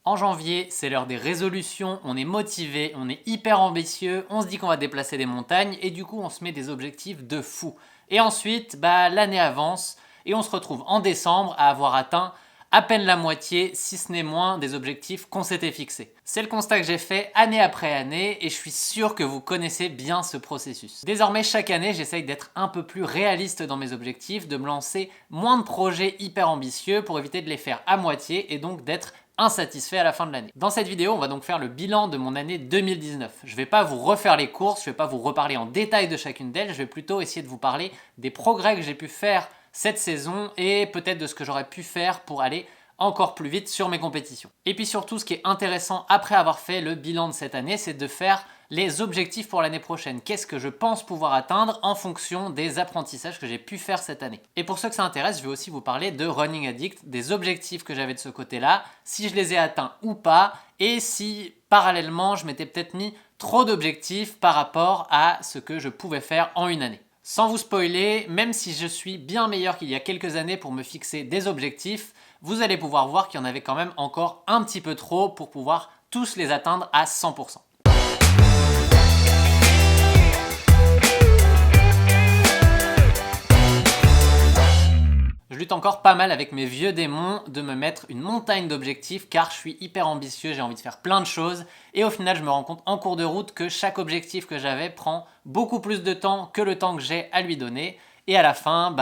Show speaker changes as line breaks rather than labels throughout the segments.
En janvier, c'est l'heure des résolutions, on est motivé, on est hyper ambitieux, on se dit qu'on va déplacer des montagnes et du coup on se met des objectifs de fou. Et ensuite, l'année avance et on se retrouve en décembre à avoir atteint à peine la moitié, si ce n'est moins, des objectifs qu'on s'était fixés. C'est le constat que j'ai fait année après année et je suis sûr que vous connaissez bien ce processus. Désormais, chaque année, j'essaye d'être un peu plus réaliste dans mes objectifs, de me lancer moins de projets hyper ambitieux pour éviter de les faire à moitié et donc d'être insatisfait à la fin de l'année. Dans cette vidéo, on va donc faire le bilan de mon année 2019. Je ne vais pas vous refaire les courses, je ne vais pas vous reparler en détail de chacune d'elles, je vais plutôt essayer de vous parler des progrès que j'ai pu faire cette saison et peut-être de ce que j'aurais pu faire pour aller encore plus vite sur mes compétitions. Et puis surtout, ce qui est intéressant après avoir fait le bilan de cette année, c'est de faire les objectifs pour l'année prochaine. Qu'est-ce que je pense pouvoir atteindre en fonction des apprentissages que j'ai pu faire cette année. Et pour ceux que ça intéresse, je vais aussi vous parler de Running Addict, des objectifs que j'avais de ce côté-là, si je les ai atteints ou pas, et si parallèlement je m'étais peut-être mis trop d'objectifs par rapport à ce que je pouvais faire en une année. Sans vous spoiler, même si je suis bien meilleur qu'il y a quelques années pour me fixer des objectifs, vous allez pouvoir voir qu'il y en avait quand même encore un petit peu trop pour pouvoir tous les atteindre à 100%. Je lutte encore pas mal avec mes vieux démons de me mettre une montagne d'objectifs car je suis hyper ambitieux, j'ai envie de faire plein de choses et au final je me rends compte en cours de route que chaque objectif que j'avais prend beaucoup plus de temps que le temps que j'ai à lui donner et à la fin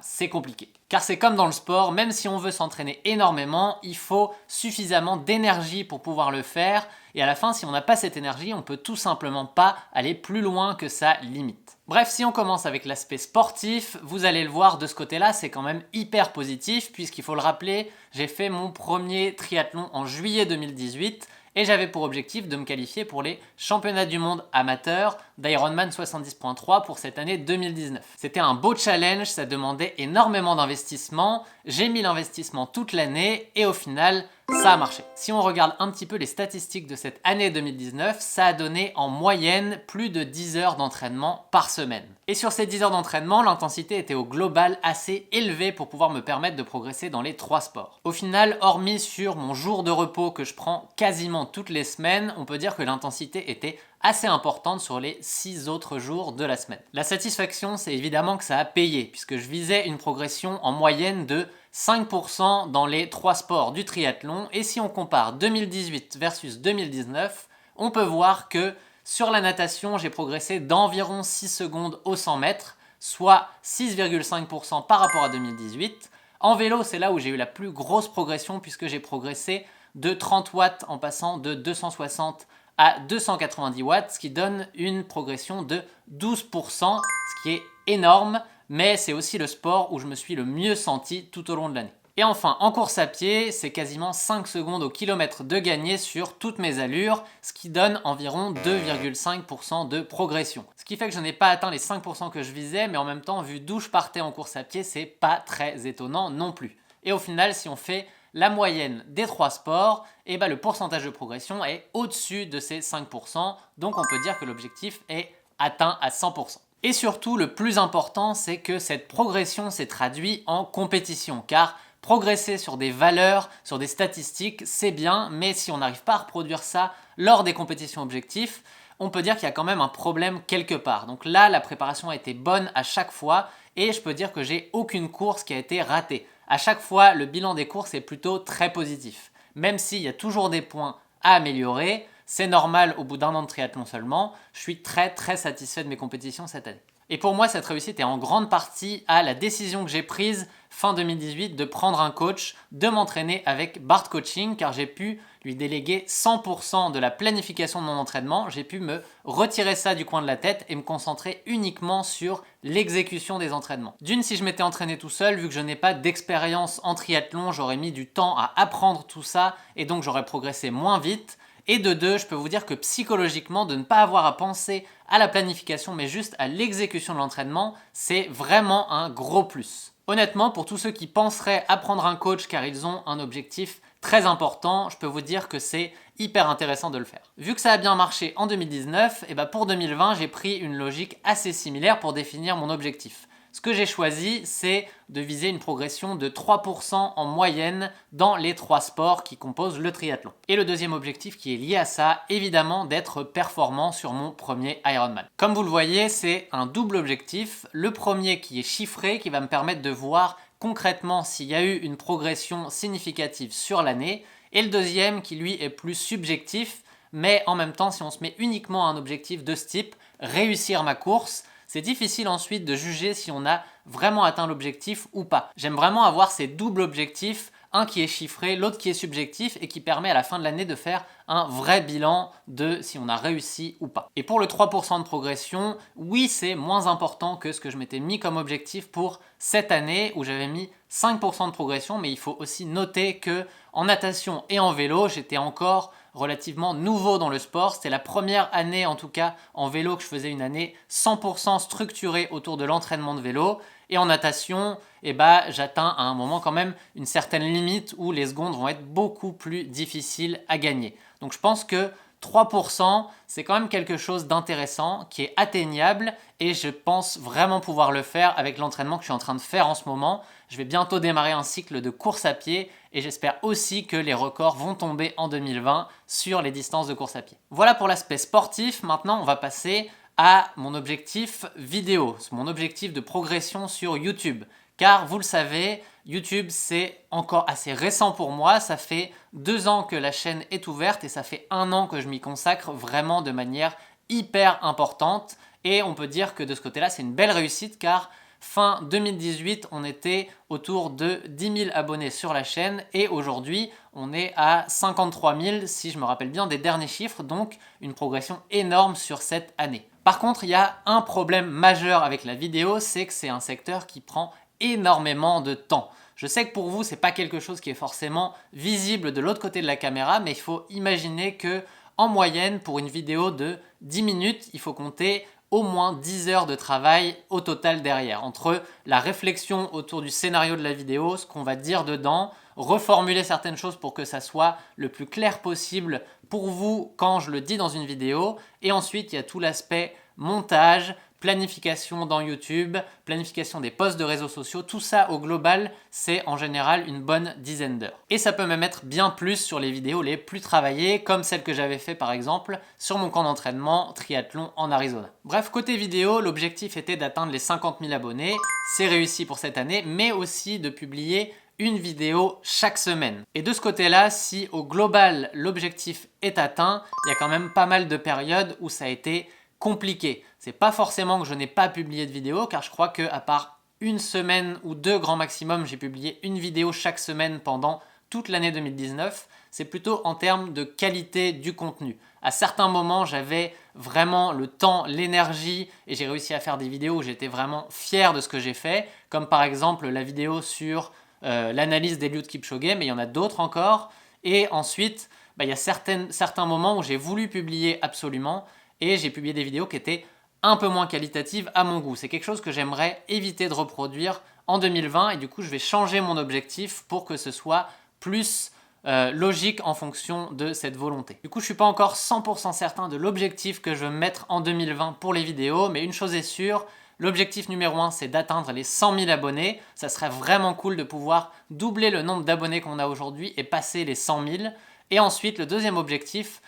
c'est compliqué. Car c'est comme dans le sport, même si on veut s'entraîner énormément, il faut suffisamment d'énergie pour pouvoir le faire et à la fin si on n'a pas cette énergie, on peut tout simplement pas aller plus loin que sa limite. Bref, si on commence avec l'aspect sportif, vous allez le voir de ce côté-là, c'est quand même hyper positif puisqu'il faut le rappeler, j'ai fait mon premier triathlon en juillet 2018 et j'avais pour objectif de me qualifier pour les championnats du monde amateurs d'Ironman 70.3 pour cette année 2019. C'était un beau challenge, ça demandait énormément d'investissement, j'ai mis l'investissement toute l'année et au final, ça a marché. Si on regarde un petit peu les statistiques de cette année 2019, ça a donné en moyenne plus de 10 heures d'entraînement par semaine. Et sur ces 10 heures d'entraînement, l'intensité était au global assez élevée pour pouvoir me permettre de progresser dans les 3 sports. Au final, hormis sur mon jour de repos que je prends quasiment toutes les semaines, on peut dire que l'intensité était assez importante sur les 6 autres jours de la semaine. La satisfaction, c'est évidemment que ça a payé, puisque je visais une progression en moyenne de 5% dans les 3 sports du triathlon, et si on compare 2018 versus 2019, on peut voir que sur la natation, j'ai progressé d'environ 6 secondes au 100 mètres, soit 6,5% par rapport à 2018. En vélo, c'est là où j'ai eu la plus grosse progression puisque j'ai progressé de 30 watts en passant de 260 à 290 watts, ce qui donne une progression de 12%, ce qui est énorme, mais c'est aussi le sport où je me suis le mieux senti tout au long de l'année. Et enfin, en course à pied, c'est quasiment 5 secondes au kilomètre de gagné sur toutes mes allures, ce qui donne environ 2,5% de progression. Ce qui fait que je n'ai pas atteint les 5% que je visais, mais en même temps, vu d'où je partais en course à pied, c'est pas très étonnant non plus. Et au final, si on fait la moyenne des 3 sports, le pourcentage de progression est au-dessus de ces 5%, donc on peut dire que l'objectif est atteint à 100%. Et surtout, le plus important, c'est que cette progression s'est traduite en compétition, car progresser sur des valeurs, sur des statistiques, c'est bien, mais si on n'arrive pas à reproduire ça lors des compétitions objectifs, on peut dire qu'il y a quand même un problème quelque part. Donc là, la préparation a été bonne à chaque fois et je peux dire que j'ai aucune course qui a été ratée. À chaque fois, le bilan des courses est plutôt très positif. Même s'il y a toujours des points à améliorer, c'est normal au bout d'un an de triathlon seulement, je suis très satisfait de mes compétitions cette année. Et pour moi, cette réussite est en grande partie à la décision que j'ai prise fin 2018 de prendre un coach, de m'entraîner avec Bart Coaching, car j'ai pu lui déléguer 100% de la planification de mon entraînement. J'ai pu me retirer ça du coin de la tête et me concentrer uniquement sur l'exécution des entraînements. D'une, si je m'étais entraîné tout seul, vu que je n'ai pas d'expérience en triathlon, j'aurais mis du temps à apprendre tout ça et donc j'aurais progressé moins vite. Et de deux, je peux vous dire que psychologiquement, de ne pas avoir à penser à la planification, mais juste à l'exécution de l'entraînement, c'est vraiment un gros plus. Honnêtement, pour tous ceux qui penseraient à prendre un coach car ils ont un objectif très important, je peux vous dire que c'est hyper intéressant de le faire. Vu que ça a bien marché en 2019, pour 2020, j'ai pris une logique assez similaire pour définir mon objectif. Ce que j'ai choisi, c'est de viser une progression de 3% en moyenne dans les 3 sports qui composent le triathlon. Et le deuxième objectif qui est lié à ça, évidemment, d'être performant sur mon premier Ironman. Comme vous le voyez, c'est un double objectif. Le premier qui est chiffré, qui va me permettre de voir concrètement s'il y a eu une progression significative sur l'année, et le deuxième qui lui est plus subjectif, mais en même temps, si on se met uniquement un objectif de ce type, réussir ma course, c'est difficile ensuite de juger si on a vraiment atteint l'objectif ou pas. J'aime vraiment avoir ces doubles objectifs, un qui est chiffré, l'autre qui est subjectif et qui permet à la fin de l'année de faire un vrai bilan de si on a réussi ou pas. Et pour le 3% de progression, oui, c'est moins important que ce que je m'étais mis comme objectif pour cette année où j'avais mis 5% de progression, mais il faut aussi noter que en natation et en vélo, j'étais encore relativement nouveau dans le sport. C'était la première année en tout cas en vélo que je faisais une année 100% structurée autour de l'entraînement de vélo. Et en natation, j'atteins à un moment quand même une certaine limite où les secondes vont être beaucoup plus difficiles à gagner. Donc je pense que 3%, c'est quand même quelque chose d'intéressant, qui est atteignable et je pense vraiment pouvoir le faire avec l'entraînement que je suis en train de faire en ce moment. Je vais bientôt démarrer un cycle de course à pied et j'espère aussi que les records vont tomber en 2020 sur les distances de course à pied. Voilà pour l'aspect sportif. Maintenant, on va passer à mon objectif vidéo, mon objectif de progression sur YouTube. Car vous le savez, YouTube c'est encore assez récent pour moi, ça fait 2 ans que la chaîne est ouverte et ça fait 1 an que je m'y consacre vraiment de manière hyper importante et on peut dire que de ce côté-là c'est une belle réussite car fin 2018 on était autour de 10 000 abonnés sur la chaîne et aujourd'hui on est à 53 000 si je me rappelle bien des derniers chiffres, donc une progression énorme sur cette année. Par contre il y a un problème majeur avec la vidéo, c'est que c'est un secteur qui prend énormément de temps. Je sais que pour vous, c'est pas quelque chose qui est forcément visible de l'autre côté de la caméra, mais il faut imaginer que en moyenne, pour une vidéo de 10 minutes, il faut compter au moins 10 heures de travail au total derrière, entre la réflexion autour du scénario de la vidéo, ce qu'on va dire dedans, reformuler certaines choses pour que ça soit le plus clair possible pour vous quand je le dis dans une vidéo, et ensuite il y a tout l'aspect montage, planification dans YouTube, planification des posts de réseaux sociaux, tout ça au global, c'est en général une bonne dizaine d'heures. Et ça peut même être bien plus sur les vidéos les plus travaillées, comme celle que j'avais fait par exemple sur mon camp d'entraînement triathlon en Arizona. Bref, côté vidéo, l'objectif était d'atteindre les 50 000 abonnés, c'est réussi pour cette année, mais aussi de publier une vidéo chaque semaine. Et de ce côté-là, si au global l'objectif est atteint, il y a quand même pas mal de périodes où ça a été compliqué. C'est pas forcément que je n'ai pas publié de vidéo, car je crois que à part une semaine ou 2 grand maximum, j'ai publié une vidéo chaque semaine pendant toute l'année 2019. C'est plutôt en termes de qualité du contenu. À certains moments, j'avais vraiment le temps, l'énergie et j'ai réussi à faire des vidéos où j'étais vraiment fier de ce que j'ai fait, comme par exemple la vidéo sur l'analyse d'Eliud Kipchoge, mais il y en a d'autres encore. Et ensuite, il y a certains moments où j'ai voulu publier absolument et j'ai publié des vidéos qui étaient un peu moins qualitatives à mon goût. C'est quelque chose que j'aimerais éviter de reproduire en 2020 et du coup je vais changer mon objectif pour que ce soit plus logique en fonction de cette volonté. Du coup je suis pas encore 100% certain de l'objectif que je veux mettre en 2020 pour les vidéos, mais une chose est sûre, l'objectif numéro 1 c'est d'atteindre les 100 000 abonnés. Ça serait vraiment cool de pouvoir doubler le nombre d'abonnés qu'on a aujourd'hui et passer les 100 000. Et ensuite, le deuxième objectif,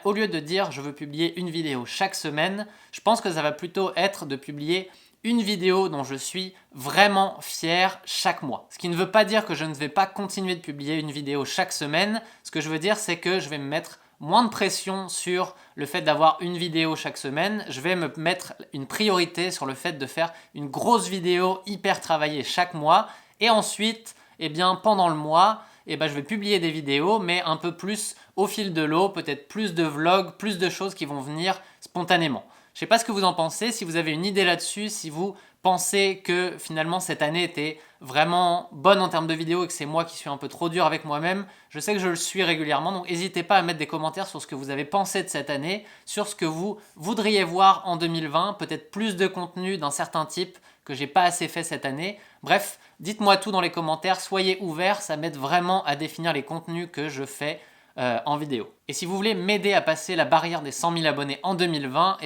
au lieu de dire je veux publier une vidéo chaque semaine, je pense que ça va plutôt être de publier une vidéo dont je suis vraiment fier chaque mois. Ce qui ne veut pas dire que je ne vais pas continuer de publier une vidéo chaque semaine. Ce que je veux dire, c'est que je vais me mettre moins de pression sur le fait d'avoir une vidéo chaque semaine. Je vais me mettre une priorité sur le fait de faire une grosse vidéo hyper travaillée chaque mois. Et ensuite, pendant le mois, je vais publier des vidéos, mais un peu plus au fil de l'eau, peut-être plus de vlogs, plus de choses qui vont venir spontanément. Je ne sais pas ce que vous en pensez, si vous avez une idée là-dessus, si vous pensez que finalement cette année était vraiment bonne en termes de vidéos et que c'est moi qui suis un peu trop dur avec moi-même. Je sais que je le suis régulièrement, donc n'hésitez pas à mettre des commentaires sur ce que vous avez pensé de cette année, sur ce que vous voudriez voir en 2020, peut-être plus de contenu d'un certain type que j'ai pas assez fait cette année. Bref, dites-moi tout dans les commentaires, soyez ouverts, ça m'aide vraiment à définir les contenus que je fais en vidéo. Et si vous voulez m'aider à passer la barrière des 100 000 abonnés en 2020,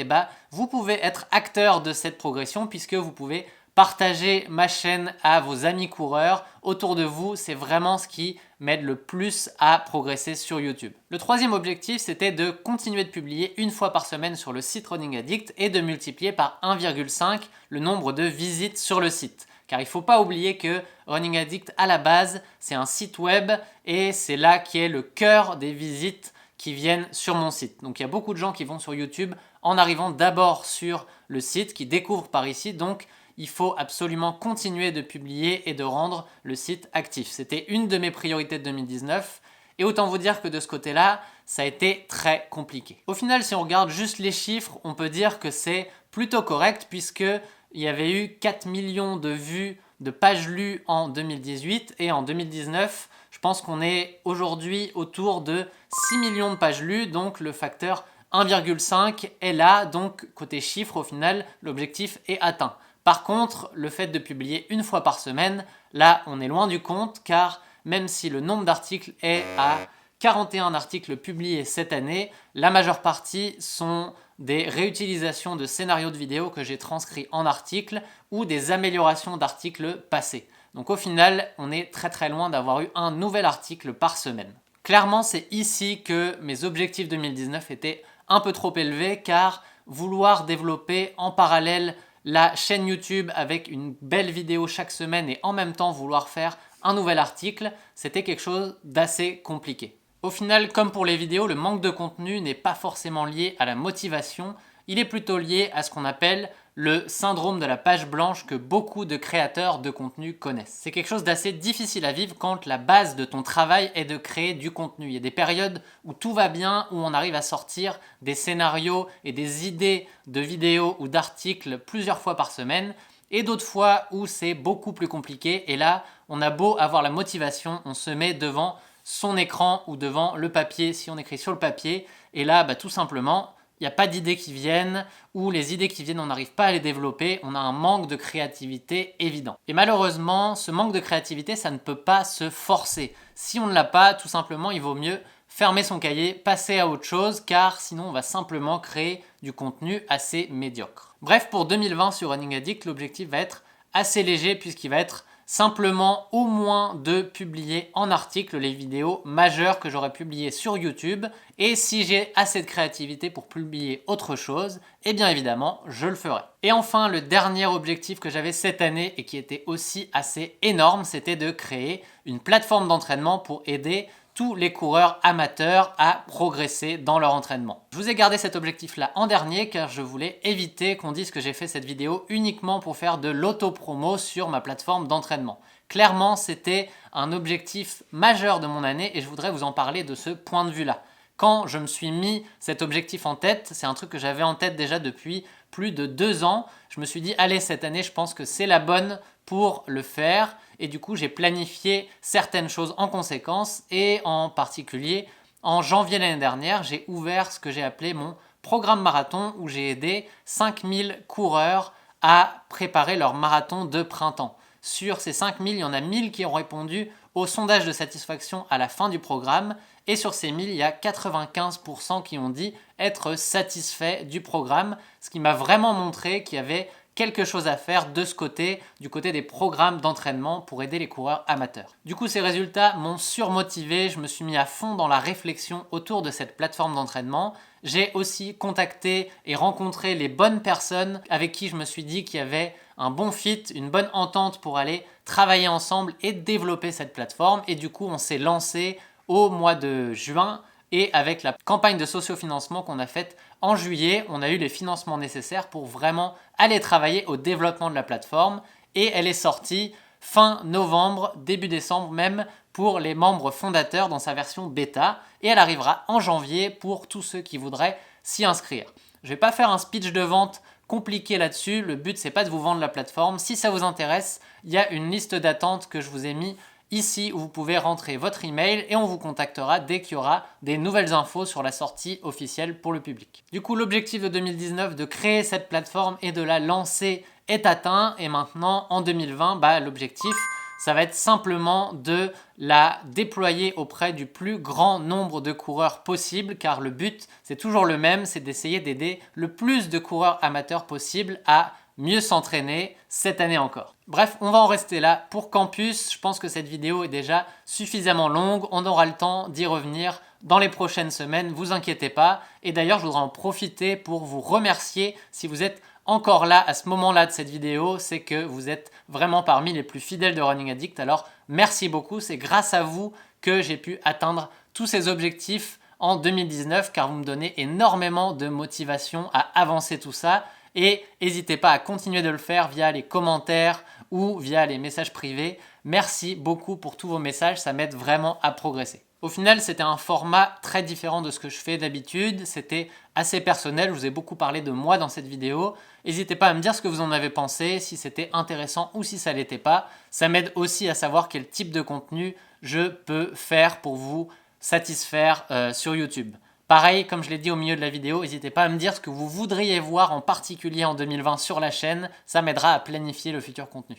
vous pouvez être acteur de cette progression puisque vous pouvez Partagez ma chaîne à vos amis coureurs autour de vous, c'est vraiment ce qui m'aide le plus à progresser sur YouTube. Le troisième objectif, c'était de continuer de publier une fois par semaine sur le site Running Addict et de multiplier par 1,5 le nombre de visites sur le site. Car il ne faut pas oublier que Running Addict, à la base, c'est un site web et c'est là qui est le cœur des visites qui viennent sur mon site. Donc il y a beaucoup de gens qui vont sur YouTube en arrivant d'abord sur le site, qui découvrent par ici. Donc il faut absolument continuer de publier et de rendre le site actif. C'était une de mes priorités de 2019 et autant vous dire que de ce côté-là, ça a été très compliqué. Au final, si on regarde juste les chiffres, on peut dire que c'est plutôt correct puisque il y avait eu 4 millions de vues de pages lues en 2018 et en 2019, je pense qu'on est aujourd'hui autour de 6 millions de pages lues, donc le facteur 1,5 est là, donc côté chiffres, au final, l'objectif est atteint. Par contre, le fait de publier une fois par semaine, là, on est loin du compte, car même si le nombre d'articles est à 41 articles publiés cette année, la majeure partie sont des réutilisations de scénarios de vidéos que j'ai transcrits en articles ou des améliorations d'articles passés. Donc au final, on est très très loin d'avoir eu un nouvel article par semaine. Clairement, c'est ici que mes objectifs 2019 étaient un peu trop élevés, car vouloir développer en parallèle la chaîne YouTube avec une belle vidéo chaque semaine et en même temps vouloir faire un nouvel article, c'était quelque chose d'assez compliqué. Au final, comme pour les vidéos, le manque de contenu n'est pas forcément lié à la motivation, il est plutôt lié à ce qu'on appelle le syndrome de la page blanche que beaucoup de créateurs de contenu connaissent. C'est quelque chose d'assez difficile à vivre quand la base de ton travail est de créer du contenu. Il y a des périodes où tout va bien, où on arrive à sortir des scénarios et des idées de vidéos ou d'articles plusieurs fois par semaine, et d'autres fois où c'est beaucoup plus compliqué, et là, on a beau avoir la motivation, on se met devant son écran ou devant le papier si on écrit sur le papier, et là, tout simplement, il n'y a pas d'idées qui viennent, ou les idées qui viennent, on n'arrive pas à les développer, on a un manque de créativité évident. Et malheureusement, ce manque de créativité, ça ne peut pas se forcer. Si on ne l'a pas, tout simplement, il vaut mieux fermer son cahier, passer à autre chose, car sinon on va simplement créer du contenu assez médiocre. Bref, pour 2020 sur Running Addict, l'objectif va être assez léger puisqu'il va être simplement au moins de publier en article les vidéos majeures que j'aurais publiées sur YouTube, et si j'ai assez de créativité pour publier autre chose, eh bien évidemment je le ferai. Et enfin, le dernier objectif que j'avais cette année et qui était aussi assez énorme, c'était de créer une plateforme d'entraînement pour aider tous les coureurs amateurs à progresser dans leur entraînement. Je vous ai gardé cet objectif-là en dernier car je voulais éviter qu'on dise que j'ai fait cette vidéo uniquement pour faire de l'auto-promo sur ma plateforme d'entraînement. Clairement, c'était un objectif majeur de mon année et je voudrais vous en parler de ce point de vue-là. Quand je me suis mis cet objectif en tête, c'est un truc que j'avais en tête déjà depuis plus de 2 ans. Je me suis dit, allez, cette année, je pense que c'est la bonne pour le faire. Et du coup, j'ai planifié certaines choses en conséquence. Et en particulier, en janvier l'année dernière, j'ai ouvert ce que j'ai appelé mon programme marathon où j'ai aidé 5000 coureurs à préparer leur marathon de printemps. Sur ces 5000, il y en a 1000 qui ont répondu au sondage de satisfaction à la fin du programme. Et sur ces 1000, il y a 95% qui ont dit être satisfaits du programme, ce qui m'a vraiment montré qu'il y avait quelque chose à faire de ce côté, du côté des programmes d'entraînement pour aider les coureurs amateurs. Du coup, ces résultats m'ont surmotivé, je me suis mis à fond dans la réflexion autour de cette plateforme d'entraînement. J'ai aussi contacté et rencontré les bonnes personnes avec qui je me suis dit qu'il y avait un bon fit, une bonne entente pour aller travailler ensemble et développer cette plateforme. Et du coup, on s'est lancé au mois de juin et avec la campagne de sociofinancement qu'on a faite en juillet, on a eu les financements nécessaires pour vraiment aller travailler au développement de la plateforme et elle est sortie fin novembre, début décembre même pour les membres fondateurs dans sa version bêta et elle arrivera en janvier pour tous ceux qui voudraient s'y inscrire. Je ne vais pas faire un speech de vente compliqué là-dessus, le but c'est pas de vous vendre la plateforme. Si ça vous intéresse, il y a une liste d'attente que je vous ai mis ici où vous pouvez rentrer votre email et on vous contactera dès qu'il y aura des nouvelles infos sur la sortie officielle pour le public. Du coup, l'objectif de 2019 de créer cette plateforme et de la lancer est atteint et maintenant en 2020, l'objectif ça va être simplement de la déployer auprès du plus grand nombre de coureurs possible car le but c'est toujours le même, c'est d'essayer d'aider le plus de coureurs amateurs possible à mieux s'entraîner cette année encore. Bref, on va en rester là pour Campus. Je pense que cette vidéo est déjà suffisamment longue. On aura le temps d'y revenir dans les prochaines semaines, vous inquiétez pas. Et d'ailleurs, je voudrais en profiter pour vous remercier si vous êtes encore là à ce moment-là de cette vidéo, c'est que vous êtes vraiment parmi les plus fidèles de Running Addict. Alors merci beaucoup, c'est grâce à vous que j'ai pu atteindre tous ces objectifs en 2019 car vous me donnez énormément de motivation à avancer tout ça. Et n'hésitez pas à continuer de le faire via les commentaires ou via les messages privés. Merci beaucoup pour tous vos messages, ça m'aide vraiment à progresser. Au final, c'était un format très différent de ce que je fais d'habitude. C'était assez personnel, je vous ai beaucoup parlé de moi dans cette vidéo. N'hésitez pas à me dire ce que vous en avez pensé, si c'était intéressant ou si ça ne l'était pas. Ça m'aide aussi à savoir quel type de contenu je peux faire pour vous satisfaire sur YouTube. Pareil, comme je l'ai dit au milieu de la vidéo, n'hésitez pas à me dire ce que vous voudriez voir en particulier en 2020 sur la chaîne. Ça m'aidera à planifier le futur contenu.